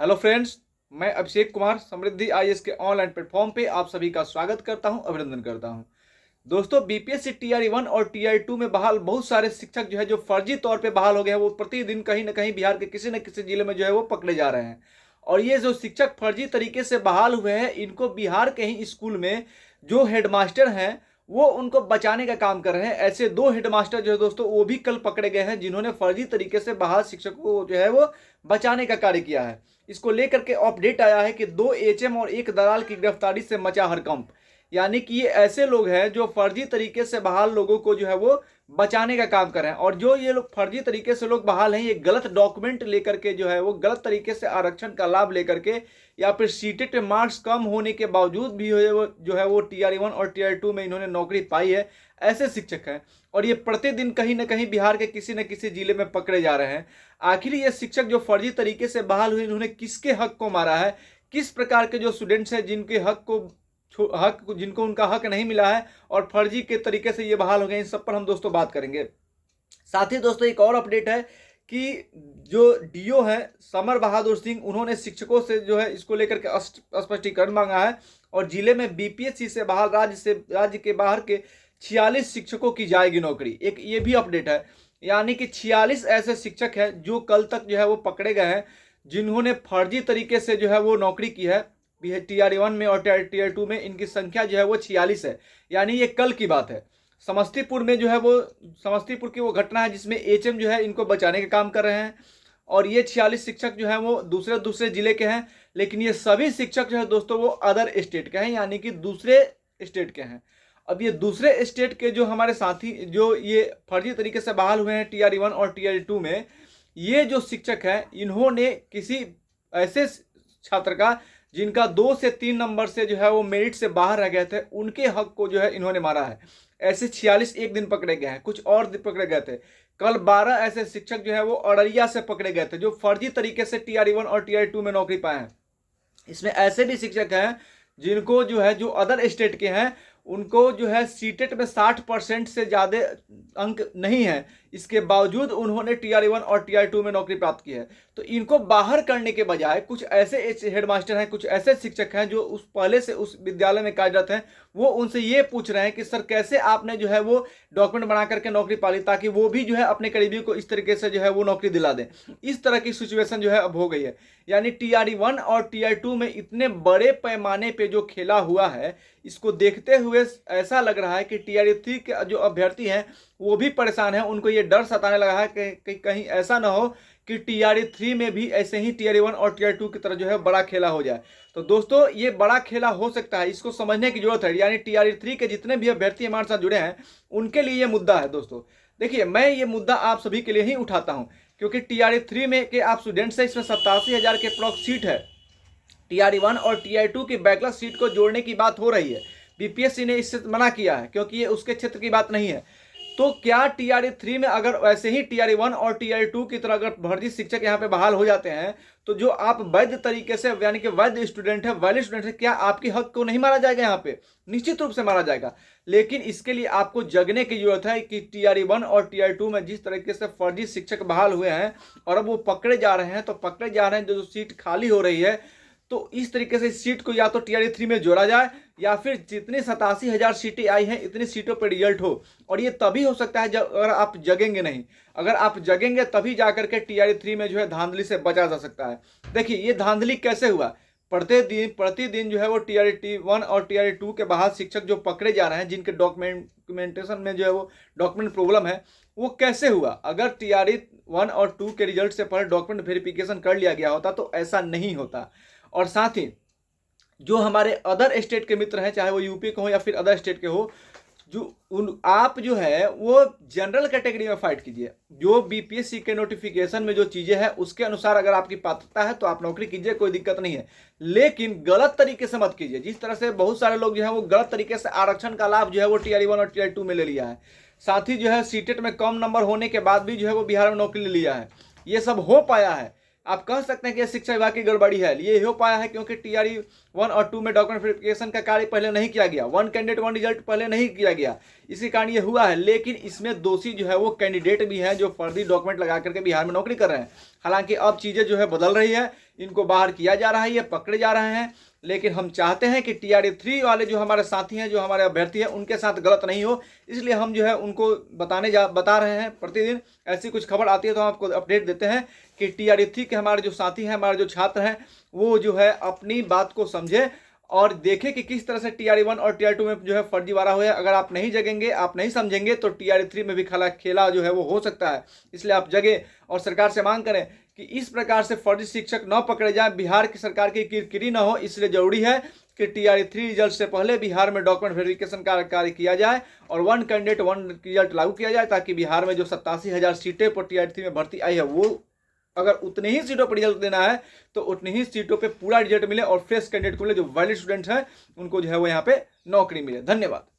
Hello friends, मैं अभिषेक कुमार समृद्धि IAS के online platform पे आप सभी का स्वागत करता हूं, अभिनंदन करता हूं। दोस्तों, बीपीएससी टीआरई 1 और टीआरई 2 में बहाल बहुत सारे शिक्षक जो है जो फर्जी तौर पे बहाल हो गए हैं, वो प्रतिदिन कहीं ना कहीं बिहार के किसी न किसी जिले में जो है वो पकड़े जा रहे हैं। और ये जो शिक्षक फर्जी तरीके से बहाल हुए हैं, इनको बिहार के ही स्कूल में जो हेडमास्टर हैं वो उनको बचाने का काम कर रहे हैं। ऐसे दो हेडमास्टर जो है दोस्तों, वो भी कल पकड़े गए हैं, जिन्होंने फर्जी तरीके से बहाल शिक्षकों को जो है वो बचाने का कार्य किया है। इसको लेकर के अपडेट आया है कि 2 एचएम और 1 दलाल की गिरफ्तारी से मचा हड़कंप। यानी कि ये ऐसे लोग हैं जो फर्जी तरीके से बहाल लोगों को जो है वो बचाने का काम कर रहे हैं। और जो ये लोग फर्जी तरीके से लोग बहाल हैं, ये गलत डॉक्यूमेंट लेकर के जो है वो गलत तरीके से आरक्षण का लाभ लेकर के, या फिर सीटेट में मार्क्स कम होने के बावजूद भी जो है वो टीआरई 1 और टीआरई 2 में इन्होंने नौकरी पाई है। ऐसे शिक्षक हैं और ये प्रतिदिन कहीं ना कहीं बिहार के किसी न किसी जिले में पकड़े जा रहे हैं। आखिर ये शिक्षक जो फर्जी तरीके से बहाल हुए, इन्होंने किसके हक को मारा है, किस प्रकार के जो स्टूडेंट्स हैं जिनके जिनको उनका हक नहीं मिला है और फर्जी के तरीके से ये बहाल हो गए, इन सब पर हम दोस्तों बात करेंगे। साथ ही दोस्तों एक और अपडेट है कि जो डीओ है समर बहादुर सिंह, उन्होंने शिक्षकों से जो है इसको लेकर के स्पष्टीकरण मांगा है और जिले में बीपीएससी से बहाल राज्य के बाहर के 46 शिक्षकों की जाएगी नौकरी। एक ये भी अपडेट है, यानी कि 46 ऐसे शिक्षक हैं जो कल तक जो है वो पकड़े गए हैं, जिन्होंने फर्जी तरीके से जो है वो नौकरी की है। टीआरई 1 में और टीआरई 2 में इनकी संख्या जो है वो 46 है। यानी ये कल की बात है। समस्तीपुर में जो है वो समस्तीपुर की वो घटना है जिसमें एचएम जो है इनको बचाने का काम कर रहे हैं। और ये 46 शिक्षक जो हैं वो दूसरे दूसरे जिले के हैं, लेकिन ये सभी शिक्षक जो है दोस्तों वो अदर स्टेट के हैं, यानी कि दूसरे स्टेट के हैं। अब ये दूसरे स्टेट के जो हमारे साथी जो ये फर्जी तरीके से बहाल हुए हैं टीआरई 1 और टीआरई 2 में, ये जो शिक्षक हैं इन्होंने किसी ऐसे छात्र का जिनका 2 से 3 नंबर से जो है वो मेरिट से बाहर रह गए थे, उनके हक को जो है इन्होंने मारा है। ऐसे 46 एक दिन पकड़े गए हैं, कुछ और पकड़े गए थे। कल 12 ऐसे शिक्षक जो है वो अररिया से पकड़े गए थे, जो फर्जी तरीके से टीआरई 1 और टीआरई 2 में नौकरी पाए हैं। इसमें ऐसे भी शिक्षक हैं जिनको जो है जो अदर स्टेट के हैं, उनको जो है सीटेट में 60% से ज़्यादा अंक नहीं है, इसके बावजूद उन्होंने टीआरई 1 और टीआरई 2 में नौकरी प्राप्त की है। तो इनको बाहर करने के बजाय कुछ ऐसे हेडमास्टर हैं, कुछ ऐसे शिक्षक हैं जो उस पहले से उस विद्यालय में कार्यरत हैं, वो उनसे ये पूछ रहे हैं कि सर कैसे आपने जो है वो डॉक्यूमेंट बना करके नौकरी पाली, ताकि वो भी जो है अपने करीबी को इस तरीके से जो है वो नौकरी दिला दें। इस तरह की सिचुएशन जो है अब हो गई है। यानी टीआरई 1 और टीआरई 2 में इतने बड़े पैमाने पे जो खेला हुआ है, इसको देखते हुए ऐसा लग रहा है कि टीआरई 3 के जो अभ्यर्थी हैं वो भी परेशान हैं। उनको ये डर सताने लगा है कि कहीं ऐसा ना हो कि टीआरई 3 में भी ऐसे ही टीआरई 1 और टीआरई 2 की तरह जो है बड़ा खेला हो जाए। तो दोस्तों ये बड़ा खेला हो सकता है, इसको समझने की जरूरत है। यानी टीआरई 3 के जितने भी अभ्यर्थी हमारे साथ जुड़े हैं, उनके लिए ये मुद्दा है। दोस्तों देखिए, मैं ये मुद्दा आप सभी के लिए ही उठाता हूँ, क्योंकि टीआरई 3 में के आप स्टूडेंट्स हैं, इसमें 87,000 के अप्रॉक्स सीट है। टीआरई 1 और टीआरई 2 की बैकलॉग सीट को जोड़ने की बात हो रही है। बीपीएससी ने इससे मना किया है, क्योंकि ये उसके क्षेत्र की बात नहीं है। तो क्या टीआरई 3 में अगर वैसे ही टीआरई 1 और टीआरई 2 की तरह अगर फर्जी शिक्षक यहाँ पे बहाल हो जाते हैं, तो जो आप वैध तरीके से यानी कि वैध स्टूडेंट है, वैलिड स्टूडेंट है, क्या आपके हक को नहीं मारा जाएगा? यहाँ पे निश्चित रूप से मारा जाएगा। लेकिन इसके लिए आपको जगने की जरूरत है कि टीआरई 1 और टीआरई 2 में जिस तरीके से फर्जी शिक्षक बहाल हुए हैं और अब वो पकड़े जा रहे हैं, तो पकड़े जा रहे हैं जो सीट खाली हो रही है, तो इस तरीके से सीट को या तो टीआरई 3 में जोड़ा जाए, या फिर जितनी 87,000 सीटें आई हैं इतनी सीटों पर रिजल्ट हो। और ये तभी हो सकता है जब अगर आप जगेंगे नहीं, अगर आप जगेंगे तभी जाकर के टीआरई 3 में जो है धांधली से बचा जा सकता है। देखिए ये धांधली कैसे हुआ। प्रतिदिन जो है वो टीआरई 1 और टीआरई 2 के बहाल शिक्षक जो पकड़े जा रहे हैं, जिनके डॉक्यूमेंटेशन में जो है वो डॉक्यूमेंट प्रॉब्लम है, वो कैसे हुआ? अगर टीआरई 1 और 2 के रिजल्ट से पहले डॉक्यूमेंट वेरिफिकेशन कर लिया गया होता तो ऐसा नहीं होता। और साथ ही जो हमारे अदर स्टेट के मित्र हैं, चाहे वो यूपी के हो या फिर अदर स्टेट के हो, आप जो है वो जनरल कैटेगरी में फाइट कीजिए। जो बीपीएससी के नोटिफिकेशन में जो चीजें हैं उसके अनुसार अगर आपकी पात्रता है तो आप नौकरी कीजिए, कोई दिक्कत नहीं है। लेकिन गलत तरीके से मत कीजिए, जिस तरह से बहुत सारे लोग जो है वो गलत तरीके से आरक्षण का लाभ जो है वो टीआरई 1 और टीआरई 2 में ले लिया है। साथ ही जो है सीटेट में कम नंबर होने के बाद भी जो है वो बिहार में नौकरी ले लिया है। ये सब हो पाया है। आप कह सकते हैं कि शिक्षा विभाग की गड़बड़ी है। ये हो पाया है क्योंकि टीआरई 1 और 2 में डॉक्यूमेंट वेरिफिकेशन का कार्य पहले नहीं किया गया, 1 कैंडिडेट 1 रिजल्ट पहले नहीं किया गया। इसके कारण ये हुआ है। लेकिन इसमें दोषी जो है वो कैंडिडेट भी हैं जो फर्जी डॉक्यूमेंट लगा करके बिहार में नौकरी कर रहे हैं। हालांकि अब चीज़ें जो है बदल रही है, इनको बाहर किया जा रहा है, ये पकड़े जा रहे हैं। लेकिन हम चाहते हैं कि TRA 3 वाले जो हमारे साथी हैं, जो हमारे अभ्यर्थी हैं, उनके साथ गलत नहीं हो, इसलिए हम जो है उनको बता रहे हैं। प्रतिदिन ऐसी कुछ खबर आती है तो हम आपको अपडेट देते हैं कि TRA 3 के हमारे जो साथी हैं, हमारे जो छात्र हैं, वो जो है अपनी बात को समझे और देखें कि किस तरह से TRA 1 और TRA 2 में जो है फर्जीवाड़ा हुआ है। अगर आप नहीं जगेंगे, आप नहीं समझेंगे तो TRA 3 में भी खेला जो है वो हो सकता है। इसलिए आप जगे और सरकार से मांग करें कि इस प्रकार से फर्जी शिक्षक न पकड़े जाएं, बिहार की सरकार की किरकिरी न हो। इसलिए जरूरी है कि TRA 3 रिजल्ट से पहले बिहार में डॉक्यूमेंट वेरिफिकेशन का कार्य किया जाए और 1 कैंडिडेट 1 रिजल्ट लागू किया जाए, ताकि बिहार में जो 87,000 सीटें पर TRA 3 में भर्ती आई है, वो अगर उतनी ही सीटों पर रिजल्ट देना है तो उतनी ही सीटों पे पूरा रिजल्ट मिले और फ्रेश कैंडिडेट को मिले, जो वैलिड स्टूडेंट हैं उनको जो है वो यहाँ पे नौकरी मिले। धन्यवाद।